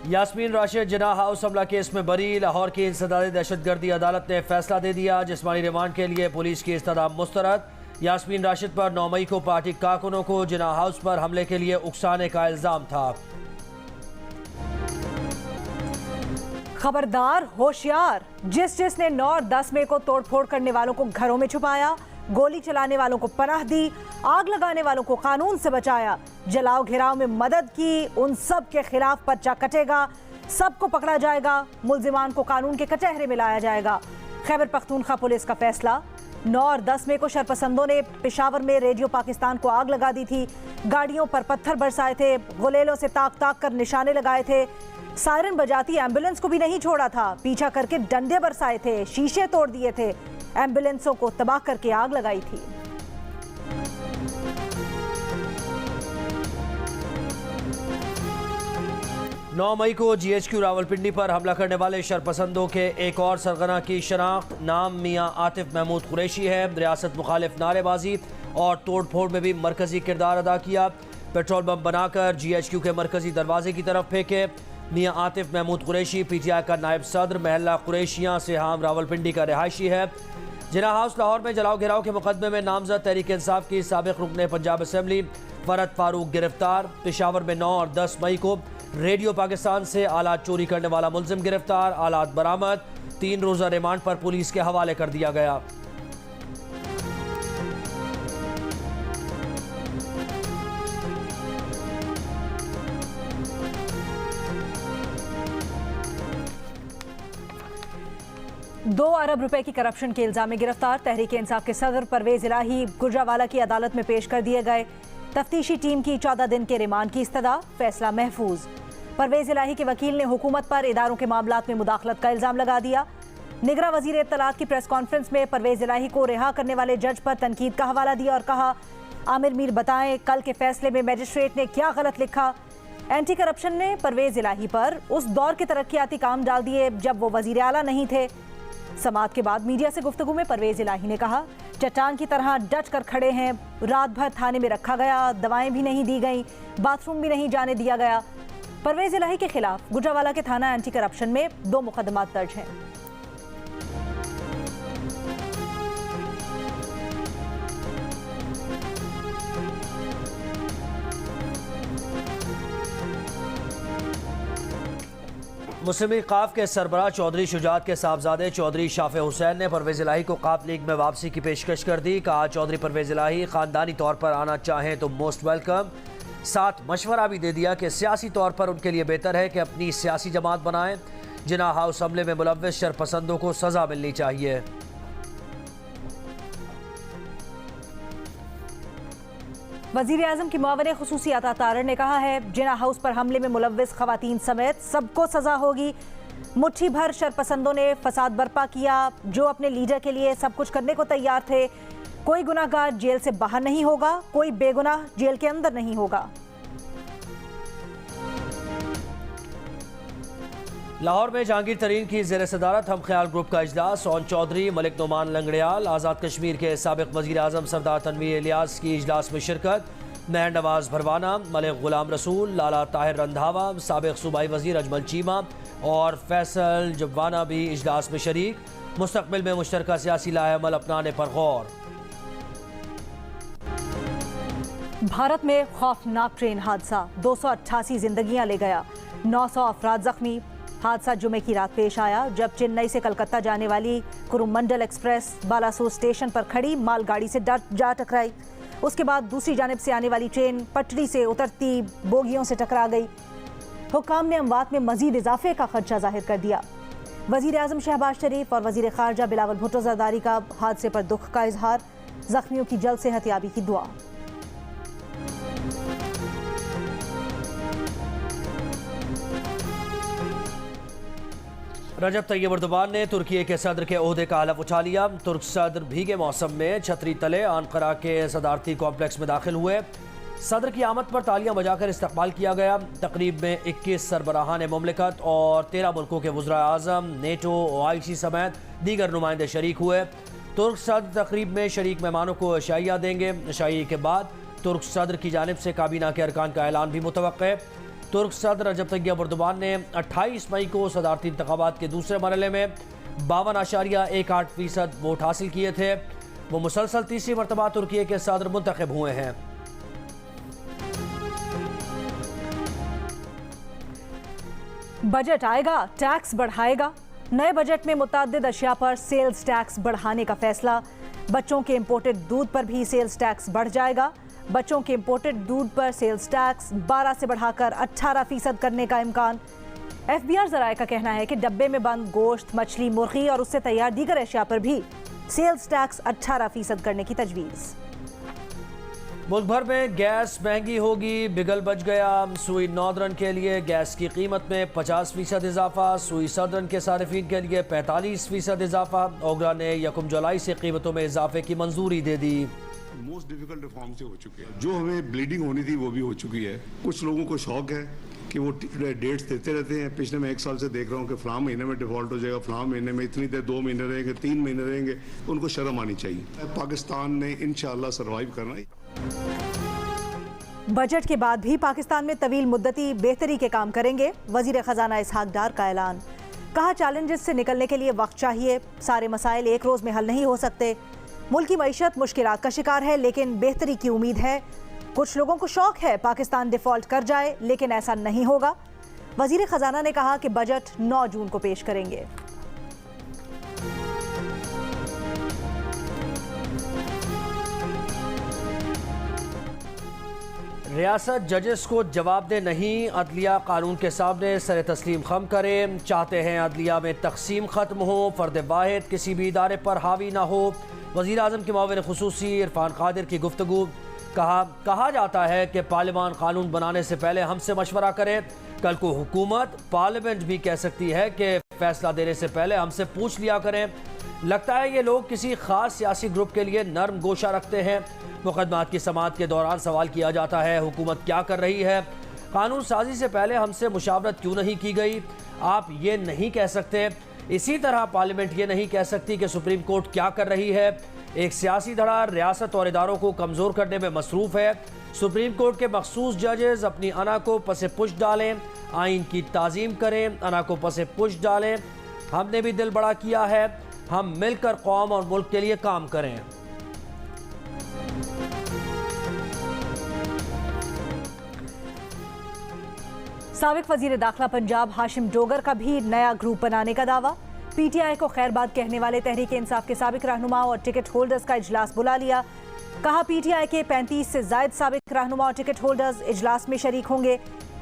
यास्मीन राशिद जिना house हमला case में बरी। लाहौर की इंसदादी दहशतगर्दी अदालत ने फैसला दे दिया। जिस्मानी रिमांड के लिए पुलिस की इस्तदा मुस्तरद। यास्मीन राशिद पर 9 मई को पार्टी कारकुनों को जिना हाउस पर हमले के लिए उकसाने का इल्जाम था। खबरदार, होशियार, जिसने 9 और 10 मई को तोड़फोड़ करने वालों को घरों में छुपाया, गोली चलाने वालों को पनाह दी, आग लगाने वालों को कानून से बचाया, जलाओ घिराव में मदद की, उन सब के खिलाफ पर्चा कटेगा, सबको पकड़ा जाएगा, मुल्जिमान को कानून के कचहरे में लाया जाएगा। खैबर पख्तूनख्वा पुलिस का फैसला। 9 और 10 मई को शरपसंदों ने पेशावर में रेडियो पाकिस्तान को आग लगा दी थी। गाड़ियों पर पत्थर बरसाए थे, गुलेलों से ताक ताक कर निशाने लगाए थे, सायरन बजाती एम्बुलेंस को भी नहीं छोड़ा था, पीछा करके डंडे बरसाए थे, शीशे तोड़ दिए थे, एम्बुलेंसों को तबाह करके आग लगाई थी। नौ मई को GHQ रावलपिंडी पर हमला करने वाले शरपसंदों के एक और सरगना की शनाख्त। नाम मियां आतिफ महमूद कुरैशी है। रियासत मुखालिफ नारेबाजी और तोड़फोड़ में भी मरकजी किरदार अदा किया। पेट्रोल बम बनाकर GHQ के मरकजी दरवाजे की तरफ फेंके। मियां आतिफ महमूद कुरैशी PTI का नायब सदर, महल्ला कुरैशियाँ से हम रावलपिंडी का रिहायशी है। जिना हाउस लाहौर में जलाओ घिराव के मुकदमे में नामजद तहरीक इंसाफ की साबिक रुकने पंजाब असम्बली फरद फारूक गिरफ्तार। पेशावर में 9 और 10 मई को रेडियो पाकिस्तान से आलात चोरी करने वाला मुल्जिम गिरफ्तार, आलात बरामद। 3 रोज़ा रिमांड पर पुलिस के हवाले कर दिया गया। ₹2 अरब की करप्शन के इल्जाम में गिरफ्तार तहरीक इंसाफ के सदर परवेज इलाही गुजरावाला की अदालत में पेश कर दिए गए। तफ्तीशी टीम की 14 दिन के रिमांड की इस्तदा, फैसला महफूज। परवेज इलाही के वकील ने हुकूमत पर इदारों के मामलात में मुदाखलत का इल्जाम लगा दिया। निगरां वजीर इत्तलात की प्रेस कॉन्फ्रेंस में परवेज इलाही को रिहा करने वाले जज पर तनकीद का हवाला दिया और कहा, आमिर मीर बताएं कल के फैसले में मजिस्ट्रेट ने क्या गलत लिखा। एंटी करप्शन ने परवेज इलाही पर उस दौर के तरक्याती काम डाल दिए जब वो वजीर आला नहीं थे। समाअत के बाद मीडिया से गुफ्तगू में परवेज इलाही ने कहा, चट्टान की तरह डट कर खड़े हैं, रात भर थाने में रखा गया, दवाएं भी नहीं दी गई, बाथरूम भी नहीं जाने दिया गया। परवेज इलाही के खिलाफ गुजरावाला के थाना एंटी करप्शन में 2 मुकदमात दर्ज हैं। मुस्लिम लीग काफ के सरबराह चौधरी शुजात के साहबजादे चौधरी शाफे हुसैन ने परवेज इलाही को काफ लीग में वापसी की पेशकश कर दी। कहा, चौधरी परवेज इलाही खानदानी तौर पर आना चाहें तो मोस्ट वेलकम। साथ मशवरा भी दे दिया कि सियासी तौर पर उनके लिए बेहतर है कि अपनी सियासी जमात बनाएं। जिना हाउस हमले में मुलव्विस शरपसंदों को सजा मिलनी चाहिए। वजीर आजम की मुआविन खुसूसी अता तारर ने कहा है, जिना हाउस पर हमले में मुलव्विस खवातीन समेत सबको सजा होगी। मुट्ठी भर शरपसंदों ने फसाद बर्पा किया, जो अपने लीडर के लिए सब कुछ करने को तैयार थे। कोई गुनाहगार जेल से बाहर नहीं होगा, कोई बेगुनाह जेल के अंदर नहीं होगा। लाहौर में जहांगीर तरीन की ज़ेर सदारत हम ख्याल ग्रुप का इजलास। ओन चौधरी, मलिक नोमान लंगड़ियाल, आज़ाद कश्मीर के साबिक वज़ीर आज़म सरदार तनवीर इलियास की इजलास में शिरकत। महर नवाज भरवाना, मलिक गुलाम रसूल, लाला ताहिर रंधावा, साबिक सूबाई वज़ीर अजमल चीमा और फैसल जब्बाना भी इजलास में शरीक। मुस्तकबिल में मुश्तरका सियासी लाएअमल अपनाने पर गौर। भारत में खौफनाक ट्रेन हादसा, 288 जिंदगियां ले गया, 900 अफराद जख्मी। हादसा जुमे की रात पेश आया जब चेन्नई से कलकत्ता जाने वाली कुरुमंडल एक्सप्रेस बालासोर स्टेशन पर खड़ी मालगाड़ी से जा टकराई। उसके बाद दूसरी जानिब से आने वाली ट्रेन पटरी से उतरती बोगियों से टकरा गई। हुक्काम ने अमवात में मजीद इजाफे का खदशा जाहिर कर दिया। वजीर आजम शहबाज शरीफ और वजीर खारजा बिलावल भुट्टो जरदारी का हादसे पर दुख का इजहार, जख्मियों की जल्द सेहतयाबी की दुआ। रजब तैयब एर्दोगान ने तुर्की के सदर के ओहदे का हलफ उठा लिया। तुर्क सदर भीगे मौसम में छतरी तले अनकरा के सदारती कॉम्प्लेक्स में दाखिल हुए। सदर की आमद पर तालियां बजाकर इस्तकबाल किया गया। तकरीब में 21 सरबराहान मुमलिकत और 13 मुल्कों के वज़राए आज़म, नेटो, OIC समेत दीगर नुमाइंदे शरीक हुए। तुर्क सदर तकरीब में शरीक मेहमानों को अशाइया देंगे। अशाइया के बाद तुर्क सदर की जानिब से काबीना के अरकान का ऐलान भी मुतवक्के। तुर्क सदर रजब तैयब एर्दोगान ने 28 मई को सदारती इंतखाबात के दूसरे मरहले में 52.18% वोट हासिल किए थे। वो मुसलसल तीसरी मरतबा तुर्की के सदर मुंतखब हुए हैं। बजट आएगा, टैक्स बढ़ाएगा। नए बजट में मुतअद्दिद अशिया पर सेल्स टैक्स बढ़ाने का फैसला। बच्चों के इंपोर्टेड दूध पर भी सेल्स टैक्स बढ़ जाएगा। बच्चों के इंपोर्टेड दूध पर सेल्स टैक्स 12 से बढ़ाकर 18% करने का इम्कान। एफबीआर ज़राए का कहना है कि डब्बे में बंद गोश्त, मछली, मुर्गी और उससे तैयार दीगर अशिया पर भी सेल्स टैक्स 18% करने की तजवीज़। मुल्क भर में गैस महंगी होगी, बिगल बच गया। सुई नॉर्दर्न के लिए गैस की कीमत में 50% इजाफा, सुई सदर्न के सारिफिन के लिए 45% इजाफा। ओगरा ने 1 जुलाई से कीमतों में इजाफे की मंजूरी दे दी। मोस्ट डिफिकल्ट रिफॉर्म से हो चुके हैं। जो हमें ब्लीडिंग होनी थी वो भी हो चुकी है। कुछ लोगों को शौक है कि वो डेट्स देते रहते हैं। पिछले मैं 1 साल से देख रहा हूँ कि फलां महीने में डिफॉल्ट हो जाएगा, फलां महीने में इतनी देर 2 महीने रहेंगे, 3 महीने रहेंगे, तो उनको शर्म आनी चाहिए। पाकिस्तान ने इंशाल्लाह सर्वाइव करना है। बजट के बाद भी पाकिस्तान में तवील मुद्दती बेहतरी के काम करेंगे। वजीर खजाना इसहाक डार का ऐलान। कहा, चैलेंजेस से निकलने के लिए वक्त चाहिए। सारे मसाइल एक रोज में हल नहीं हो सकते। मुल्क की मईशत मुश्किलात का शिकार है, लेकिन बेहतरी की उम्मीद है। कुछ लोगों को शौक है पाकिस्तान डिफॉल्ट कर जाए, लेकिन ऐसा नहीं होगा। वजीर खजाना ने कहा कि बजट 9 जून को पेश करेंगे। रियासत जजेस को जवाब दे नहीं, अदलिया कानून के सामने सर तस्लीम खम करे। चाहते हैं अदलिया में तकसीम खत्म हो, फर्द वाहिद किसी भी इदारे पर हावी ना हो। वज़ीर आज़म के मुआविन खुसूसी इरफान कादिर की गुफ्तगू। कहा जाता है कि पार्लियामान कानून बनाने से पहले हमसे मशवरा करे। कल को हुकूमत, पार्लियामेंट भी कह सकती है कि फैसला देने से पहले हमसे पूछ लिया करें। लगता है ये लोग किसी खास सियासी ग्रुप के लिए नर्म गोशा रखते हैं। मुकदमात की समाअत के दौरान सवाल किया जाता है, हुकूमत क्या कर रही है? कानून साजी से पहले हमसे मुशावरत क्यों नहीं की गई? आप ये नहीं कह सकते। इसी तरह पार्लियामेंट ये नहीं कह सकती कि सुप्रीम कोर्ट क्या कर रही है। एक सियासी धड़ा रियासत और इदारों को कमज़ोर करने में मसरूफ़ है। सुप्रीम कोर्ट के मखसूस जजेस अपनी अना को पसे पुश डालें, आइन की ताज़ीम करें, अना को पसे पुश डालें। हमने भी दिल बड़ा किया है, हम मिलकर कौम और मुल्क के लिए काम करें। साबिक वजीर दाखिला पंजाब हाशिम डोगर का भी नया ग्रुप बनाने का दावा। पीटीआई को खैरबाद कहने वाले तहरीक इंसाफ के साबिक रहनुमा और टिकट होल्डर्स का इजलास बुला लिया। कहा, पीटीआई के 35 से जायद साबिक रहनुमा और टिकट होल्डर्स इजलास में शरीक होंगे।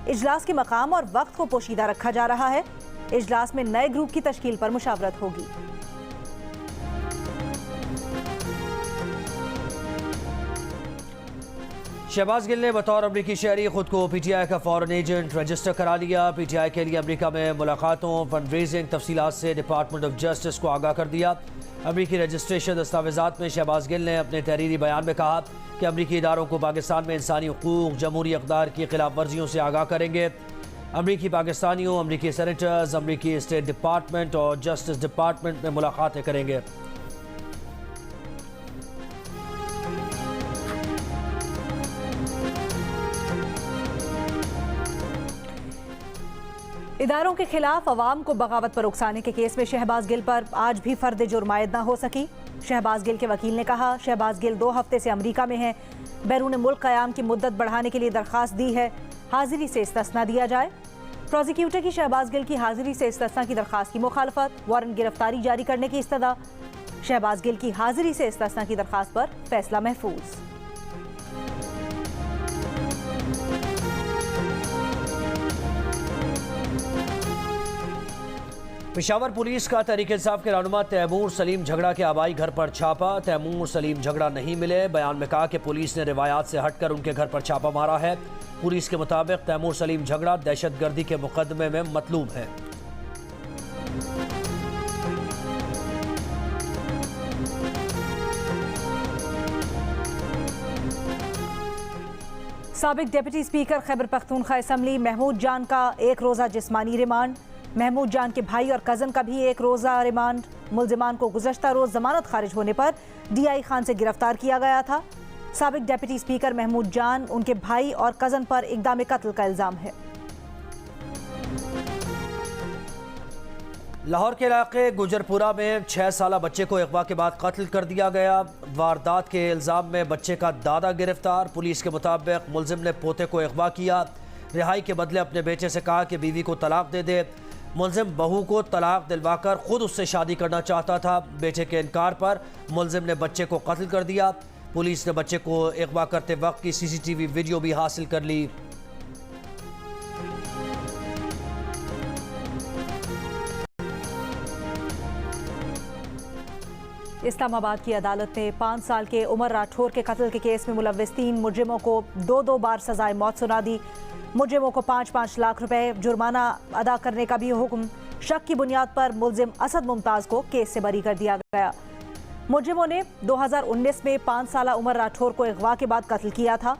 इजलास के मकाम और वक्त को पोशीदा रखा जा रहा है। इजलास में नए ग्रुप की तश्कील पर मुशावरत होगी। शहबाज गिल ने बतौर अमरीकी शहरी खुद को पीटीआई का फॉरेन एजेंट रजिस्टर करा लिया। पीटीआई के लिए अमरीका में मुलाकातों, फंड रेजिंग तफसीलात से डिपार्टमेंट ऑफ जस्टिस को आगाह कर दिया। अमरीकी रजिस्ट्रेशन दस्तावेजात में शहबाज गिल ने अपने तहरीरी बयान में कहा कि अमरीकी इदारों को पाकिस्तान में इंसानी हुकूक, जमहूरी अक़दार की खिलाफ वर्जियों से आगाह करेंगे। अमरीकी पाकिस्तानियों, अमरीकी सेनेटर्स, अमरीकी स्टेट डिपार्टमेंट और जस्टिस डिपार्टमेंट में मुलाकातें करेंगे। इदारों के खिलाफ अवाम को बगावत पर उकसाने के केस में शहबाज गिल पर आज भी फर्द जुर्म आयद न हो सकी। शहबाज गिल के वकील ने कहा, शहबाज गिल 2 हफ्ते से अमरीका में हैं। बैरून मुल्क क़याम की मुद्दत बढ़ाने के लिए दरख्वास्त दी है, हाजिरी से इस्तिस्ना दिया जाए। प्रोसिक्यूटर की शहबाज गिल की हाजिरी से इस्तिस्ना की दरख्वास्त की मुखालफत, वारंट गिरफ्तारी जारी करने की इस्तदा। शहबाज गिल की हाजिरी से इस्तिस्ना की दरख्वास्त पर फैसला महफूज। पेशावर पुलिस का तहरीक इंसाफ के रहनुमा तैमूर सलीम झगड़ा के आबाई घर पर छापा। तैमूर सलीम झगड़ा नहीं मिले। बयान में कहा कि पुलिस ने रिवायात से हटकर उनके घर पर छापा मारा है। पुलिस के मुताबिक तैमूर सलीम झगड़ा दहशतगर्दी के मुकदमे में मतलूब है। साबिक deputy speaker Khyber Pakhtunkhwa assembly Mahmood Jan का 1 रोज़ा जिस्मानी रिमांड। महमूद जान के भाई और कज़न का भी 1 रोज़ा रिमांड। मुल्जिमान को गुज़श्ता रोज़ जमानत खारिज होने पर DI खान से गिरफ्तार किया गया था। साबिक डिप्टी स्पीकर महमूद जान, उनके भाई और कज़न पर इक़दाम कत्ल का इल्ज़ाम है। लाहौर के इलाके गुजरपुरा में 6 साला बच्चे को अगवा के बाद कत्ल कर दिया गया। वारदात के इल्ज़ाम में बच्चे का दादा गिरफ्तार। पुलिस के मुताबिक मुलजिम ने पोते को अगवा किया। रिहाई के बदले अपने बेटे से कहा कि बीवी को तलाक दे दे। मुलजिम बहू को तलाक दिलवाकर खुद उससे शादी करना चाहता था। बेटे के इनकार पर मुलजिम ने बच्चे को कत्ल कर दिया। पुलिस ने बच्चे को अगवा करते वक्त की CCTV वीडियो भी हासिल कर ली। इस्लामाबाद की अदालत ने 5 साल के उमर राठौर के कत्ल के केस में मुलव्विस 3 मुजरिमों को 2 बार सजाए मौत सुना दी। मुजरिमों को 5-5 लाख रुपए जुर्माना अदा करने का भी हुक्म। शक की बुनियाद पर मुलजिम असद मुमताज को केस से बरी कर दिया गया। मुजरिमों ने 2019 में 5 साला उमर राठौर को अगवा के बाद कत्ल किया था।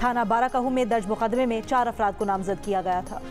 थाना बाराकाहू में दर्ज मुकदमे में 4 अफराद को नामजद किया गया था।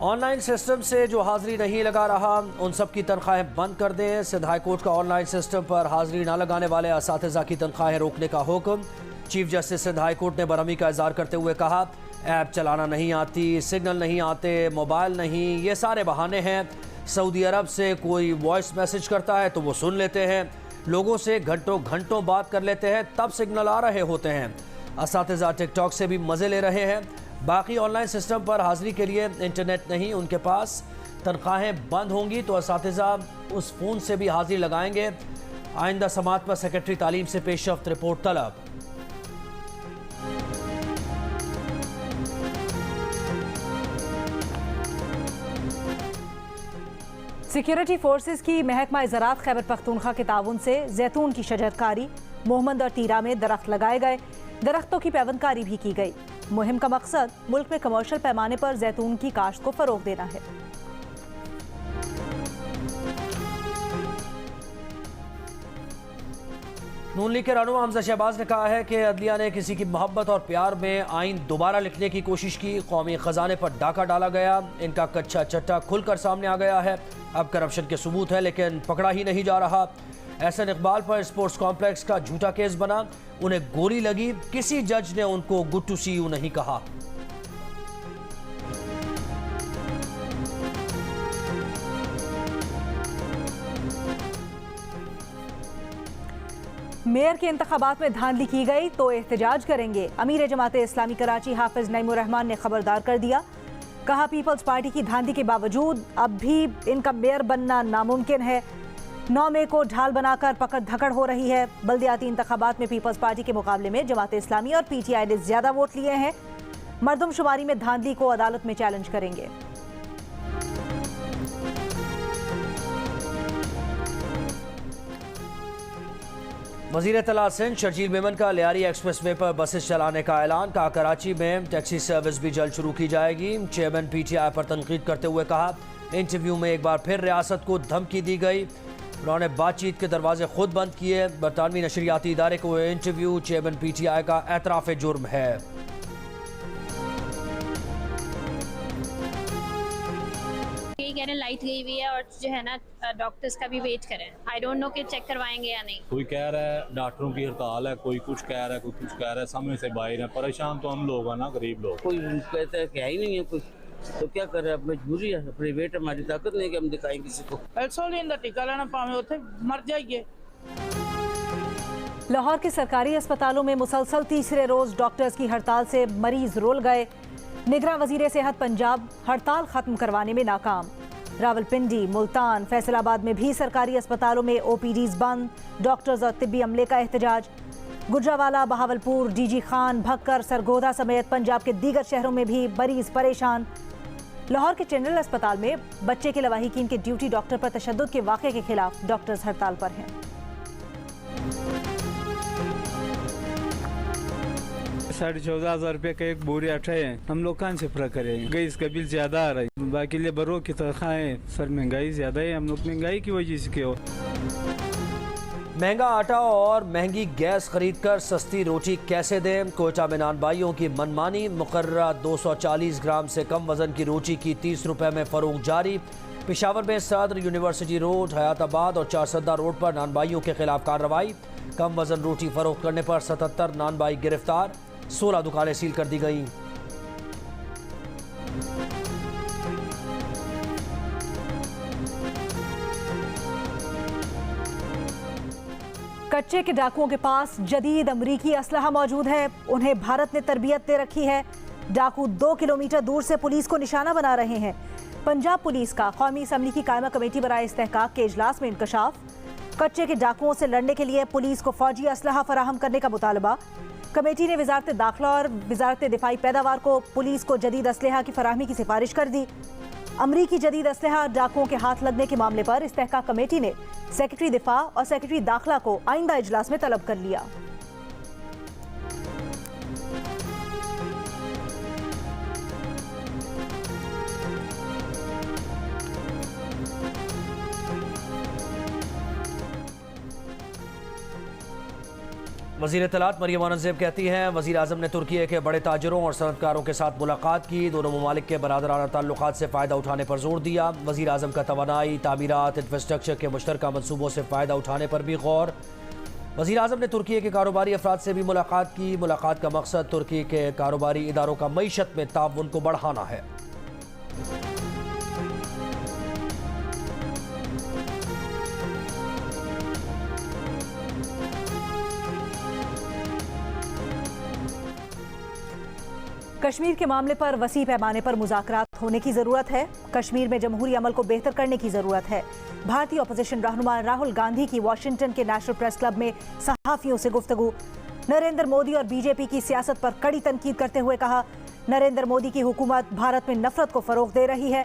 ऑनलाइन सिस्टम से जो हाजिरी नहीं लगा रहा उन सब की तनख्वाहें बंद कर दें। सिंध हाई कोर्ट का ऑनलाइन सिस्टम पर हाजिरी न लगाने वाले असातिज़ा की तनख्वाहें रोकने का हुक्म। Chief justice Sindh high court ने बरहमी का इज़हार करते हुए कहा, ऐप चलाना नहीं आती, सिग्नल नहीं आते, मोबाइल नहीं, ये सारे बहाने हैं। सऊदी अरब से कोई वॉइस मैसेज करता है तो वो सुन लेते हैं, लोगों से घंटों घंटों बात कर लेते हैं, तब सिग्नल आ रहे होते हैं। असातिज़ा टिकटॉक से भी मज़े ले रहे हैं। बाकी ऑनलाइन सिस्टम पर हाजिरी के लिए इंटरनेट नहीं उनके पास। तनख्वाहें बंद होंगी तो असातिज़ा उस फ़ोन से भी हाजिरी लगाएंगे। आइंदा समात पर सेक्रेटरी तालीम से पेशरफ्त रिपोर्ट तलब। सिक्योरिटी फोर्सेस की महकमा ज़राअत खैबर पख्तूनख्वा के ताउन से जैतून की शजरकारी, मोहम्मद और तीरा में दरख्त लगाए गए। दरख्तों की पैवंदकारी भी की गई। मुहिम का मकसद मुल्क में कमर्शियल पैमाने पर जैतून की काश्त को फरोग देना है। नून लीग के रहनुमा हमजा शहबाज ने कहा है कि अदलिया ने किसी की मोहब्बत और प्यार में आइन दोबारा लिखने की कोशिश की। कौमी खजाने पर डाका डाला गया। इनका कच्चा चट्टा खुलकर सामने आ गया है। अब करप्शन के सबूत है लेकिन पकड़ा ही नहीं जा रहा। एहसन इकबाल पर स्पोर्ट्स कॉम्प्लेक्स का झूठा केस बना। उन्हें गोली लगी, किसी जज ने उनको गुड टू सी यू नहीं कहा। मेयर के इंतखाबात में धांधली की गई तो एहतजाज करेंगे। अमीर जमात इस्लामी कराची हाफिज नईमुर रहमान ने खबरदार कर दिया। कहा, पीपल्स पार्टी की धांधली के बावजूद अब भी इनका मेयर बनना नामुमकिन है। 9 मई को ढाल बनाकर पकड़ धकड़ हो रही है। बल्दियाती इंतखाबात में पीपल्स पार्टी के मुकाबले में जमात इस्लामी और PTI ने ज्यादा वोट लिए हैं। मरदमशुमारी में धांधली को अदालत में चैलेंज करेंगे। वज़ीर इत्तलात सिंध शर्जील मेमन का लियारी एक्सप्रेस वे पर बसेस चलाने का ऐलान। कहा, कराची में टैक्सी सर्विस भी जल्द शुरू की जाएगी। चेयरमैन PTI पर तनकीद करते हुए कहा, इंटरव्यू में एक बार फिर रियासत को धमकी दी गई। उन्होंने बातचीत के दरवाजे खुद बंद किए। बरतानवी नशरियाती इदारे को इंटरव्यू चेयरमैन PTI का एतराफ़ जुर्म है। ये कह रहे हैं लाइट गई हुई है और जो है ना डॉक्टर्स का भी वेट करें। आई डोंट नो कि चेक करवाएंगे या नहीं। कोई कह रहा है डॉक्टरों की हड़ताल है, कोई कुछ कह रहा है, कोई कुछ कह रहा है। समझ से बाहर है। परेशान तो हम लोग हैं ना, गरीब लोग। कोई कहता है कि है ही नहीं है कुछ, तो क्या कर रहे हैं? मजबूरी है, प्राइवेट हमारी ताकत नहीं कि हम दिखाएं किसी को। इंसुलिन का टीका लेना पावे उथे मर जाइए। लाहौर के सरकारी अस्पतालों में मुसलसल तीसरे रोज डॉक्टर्स की हड़ताल से मरीज रुल गए। निगरान वजीर सेहत पंजाब हड़ताल खत्म करवाने में नाकाम। रावलपिंडी, मुल्तान, फैसलाबाद में भी सरकारी अस्पतालों में OPDs बंद। डॉक्टर्स और तिब्बी अमले का एहतजाज। गुजरावाला, बहावलपुर, DG खान, भक्कर, सरगोधा समेत पंजाब के दीगर शहरों में भी मरीज परेशान। लाहौर के जनरल अस्पताल में बच्चे के लवाहिकीन के ड्यूटी डॉक्टर पर तशद्दुद के वाक़े के खिलाफ डॉक्टर्स हड़ताल पर हैं। 14,500 रुपये का एक बोरी आटा है। हम लोग कहाँ से पूरा करें? गैस का बिल ज्यादा आ रहा है, बाकी लेबरों की तनख्वाहें सर महंगाई ज्यादा है। हम लोग महंगाई की वजह से क्यों महंगा आटा और महंगी गैस खरीद कर सस्ती रोटी कैसे दें? कोयटा में नानबाइयों की मनमानी। मुकर्ररा 240 ग्राम से कम वजन की रोटी की 30 रुपये में फरोख्त जारी। पेशावर में सदर यूनिवर्सिटी रोड, हयाताबाद और चारसद्दा रोड पर नानबाइयों के खिलाफ कार्रवाई। कम वजन रोटी फरोख्त करने पर 77 नानबाई गिरफ्तार। 16 दुकानें सील कर दी गईं। कच्चे के डाकुओं के पास जदीद अमरीकी असलहा मौजूद है। उन्हें भारत ने तरबियत दे रखी है। डाकू 2 किलोमीटर दूर से पुलिस को निशाना बना रहे हैं। पंजाब पुलिस का कौमी असम्बली की कायमा कमेटी बराए इस्तेहकाक के इजलास में इंकशाफ। कच्चे के डाकुओं से लड़ने के लिए पुलिस को फौजी असलहा फराहम करने का मुतालबा। कमेटी ने वजारत दाखिला और वजारत दिफाई पैदावार को पुलिस को जदीद असलहा की फराहमी की सिफारिश कर दी। अमरीकी जदीद असलहा डाकुओं के हाथ लगने के मामले पर इस्तेहकाक कमेटी ने सेक्रेटरी दिफा और सेक्रेटरी दाखिला को आइंदा इजलास में तलब कर लिया। वज़ीर इत्तलात मरियम औरंगज़ेब कहती हैं, वज़ीर आज़म ने तुर्की के बड़े ताजरों और सनतकारों के साथ मुलाकात की। दोनों ममालिक के बरादराना ताल्लुकात से फ़ायदा उठाने पर जोर दिया। वज़ीर आज़म का तवानाई, तामीरात, इंफ्रास्ट्रक्चर के मुश्तरका मनसूबों से फ़ायदा उठाने पर भी गौर। वज़ीर आज़म ने तुर्की के कारोबारी अफराद से भी मुलाकात की। मुलाकात का मकसद तुर्की के कारोबारी इदारों का मईशत में ताउन को बढ़ाना है। कश्मीर के मामले पर वसी पैमाने पर मुज़ाकरात होने की ज़रूरत है। कश्मीर में जमहूरी अमल को बेहतर करने की ज़रूरत है। भारतीय अपोजिशन रहनुमा राहुल गांधी की वाशिंगटन के नेशनल प्रेस क्लब में सहाफ़ियों से गुफ्तगू। नरेंद्र मोदी और बीजेपी की सियासत पर कड़ी तनकीद करते हुए कहा, नरेंद्र मोदी की हुकूमत भारत में नफरत को फ़रोग़ दे रही है।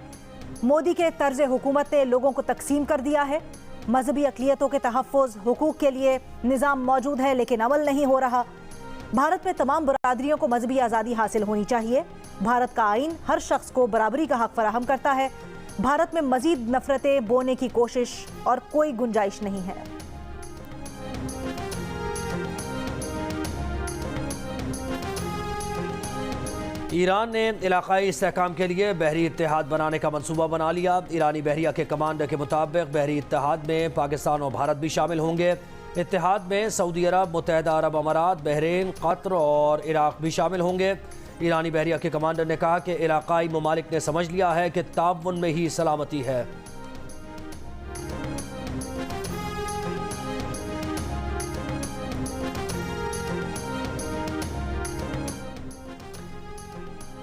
मोदी के तर्ज़ हुकूमत ने लोगों को तकसीम कर दिया है। मजहबी अक़लियतों के तहफ़्फ़ुज़, हुकूक़ के लिए निज़ाम मौजूद है लेकिन अमल नहीं हो रहा। भारत में तमाम बरादरियों को मजहबी आज़ादी हासिल होनी चाहिए। भारत का आइन हर शख्स को बराबरी का हक फराहम करता है। भारत में मजीद नफरतें बोने की कोशिश और कोई गुंजाइश नहीं है। ईरान ने इलाकाई इस्तेहकाम के लिए बहरी इत्तेहाद बनाने का मंसूबा बना लिया। ईरानी बहरिया के कमांडर के मुताबिक बहरी इत्तेहाद में पाकिस्तान और भारत भी शामिल होंगे। इत्तेहाद में सऊदी अरब, मुत्तहदा अरब अमारात, बहरीन, कतर और इराक भी शामिल होंगे। ईरानी बहरिया के कमांडर ने कहा कि इलाकाई ममालिक ने समझ लिया है कि ताउन में ही सलामती है।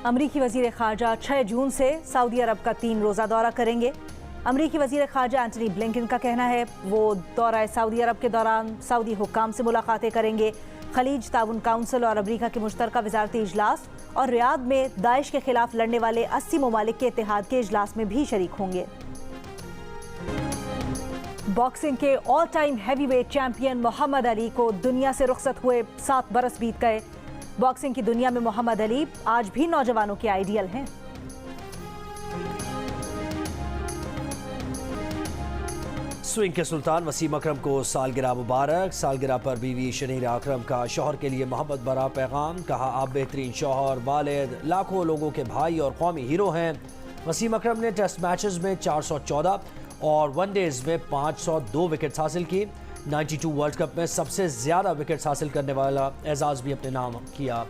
अमरीकी वज़ीर ख़ारजा 6 जून से सऊदी अरब का 3 रोज़ा दौरा करेंगे। अमरीकी वज़ीर ख़ारजा एंटनी ब्लिंकन का कहना है वो दौरा सऊदी अरब के दौरान सऊदी हुक्काम से मुलाकातें करेंगे। खलीज ताउन काउंसिल और अमरीका के मुश्तरका वज़ारती इजलास और रियाद में दाइश के खिलाफ लड़ने वाले 80 ममालिक के इत्तेहाद के इजलास में भी शरीक होंगे। बॉक्सिंग के all time heavyweight champion Muhammad Ali को दुनिया से रुखसत हुए 7 बरस बीत गए। बॉक्सिंग की दुनिया में मोहम्मद अली आज भी नौजवानों के आइडियल हैं। स्विंग के सुल्तान वसीम अकरम को सालगिरह मुबारक। सालगिरह पर बीवी शनीरा अकरम का शौहर के लिए मोहब्बत भरा पैगाम। कहा, आप बेहतरीन शौहर, वालिद, लाखों लोगों के भाई और कौमी हीरो हैं। वसीम अकरम ने टेस्ट मैचेस में 414 और वनडेज में 502 विकेट्स हासिल की। 92 वर्ल्ड कप में सबसे ज़्यादा विकेट्स हासिल करने वाला एजाज़ भी अपने नाम किया।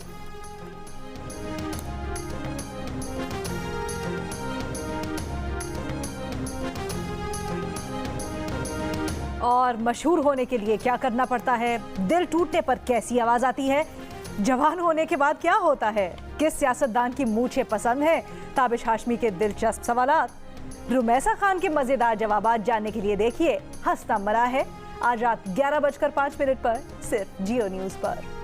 और मशहूर होने के लिए क्या करना पड़ता है, दिल टूटने पर कैसी आवाज आती है, जवान होने के बाद क्या होता है, किस सियासतदान की मूछें पसंद है, ताबिश हाशमी के दिलचस्प सवालात, रुमैसा खान के मजेदार जवाबात जानने के लिए देखिए हंसता मरा है आज रात 11:05 पर सिर्फ जियो न्यूज़ पर।